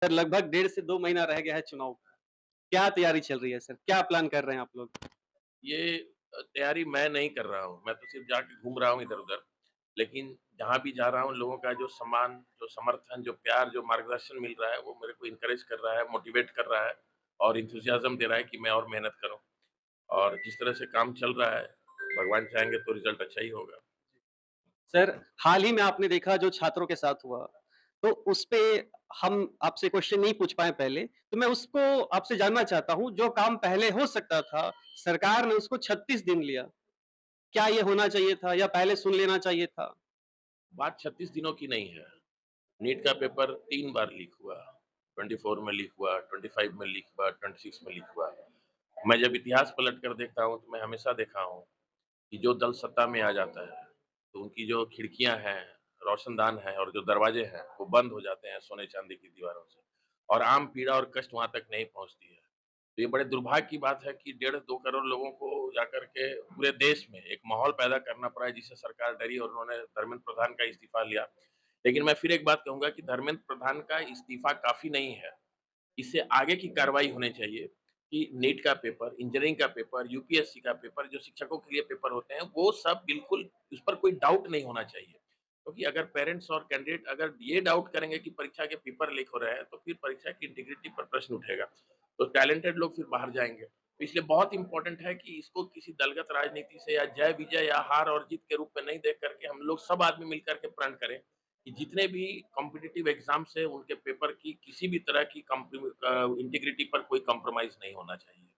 Sir लगभग डेढ़ से 2 महीना रह गया है चुनाव को। क्या तैयारी चल रही है सर? क्या प्लान कर रहे हैं आप लोग? ये तैयारी मैं नहीं कर रहा हूँ, मैं तो सिर्फ़ जाके घूम रहा हूँ इधर-उधर। लेकिन जहाँ भी जा रहा हूँ, लोगों का जो सम्मान, जो समर्थन, जो प्यार, जो मार्गदर्शन मिल रहा है, वो मेरे को एनकरेज कर रहा है, मोटिवेट कर रहा है और एंथुसियाज़्म दे रहा है कि मैं और मेहनत करूँ। और जिस तरह से काम चल रहा है, भगवान चाहेंगे तो रिज़ल्ट अच्छा ही होगा। सर, हाल ही में आपने देखा जो छात्रों के साथ हुआ, तो उसपे हम आपसे क्वेश्चन नहीं पूछ पाए पहले, तो मैं उसको आपसे जानना चाहता हूँ, जो काम पहले हो सकता था, सरकार ने उसको 36 दिन लिया। क्या ये होना चाहिए था या पहले सुन लेना चाहिए था? बात 36 दिनों की नहीं है। नीट का पेपर 3 बार लीक हुआ। 24 में लीक हुआ, 25 में लीक हुआ, 26 में लीक हुआ। मैं जब इतिहास पलट कर देखता हूँ, तो मैं हमेशा देखा हूँ कि जो दल सत्ता में आ जाता है, तो उनकी जो खिड़कियाँ हैं, रोशनदान है और जो दरवाजे हैं, वो बंद हो जाते हैं सोने-चांदी की दीवारों से और आम पीड़ा और कष्ट वहाँ तक नहीं पहुँचती है। तो ये बड़े दुर्भाग्य की बात है कि डेढ़ 2 करोड़ लोगों को जाकर के पूरे देश में एक माहौल पैदा करना पड़ा है, जिससे सरकार डरी और उन्होंने धर्मेंद्र प्रधान का इस्तीफ़ा लिया। लेकिन मैं फिर एक बात कहूँगा कि धर्मेंद्र प्रधान का इस्तीफ़ा काफ़ी नहीं है। इससे आगे की कार्रवाई होनी चाहिए कि नीट का पेपर, इंजीनियरिंग का पेपर, यूपीएससी का पेपर, जो शिक्षकों के लिए पेपर होते हैं, वो सब बिल्कुल उस पर कोई डाउट नहीं होना चाहिए। क्योंकि अगर पेरेंट्स और कैंडिडेट अगर ये डाउट करेंगे कि परीक्षा के पेपर लीक हो रहे हैं, तो फिर परीक्षा की इंटीग्रिटी पर प्रश्न उठेगा। तो टैलेंटेड लोग फिर बाहर जाएँगे। तो इसलिए बहुत इम्पोर्टेंट है कि इसको किसी दलगत राजनीति से या जय-विजय या हार और जीत के रूप में नहीं देख कर के हम लोग सब आदमी मिल कर के प्रण करें कि जितने भी कॉम्पिटिटिव एग्ज़ाम्स हैं, उनके पेपर की किसी भी तरह की इंटीग्रिटी पर कोई कॉम्प्रोमाइज़ नहीं होना चाहिए।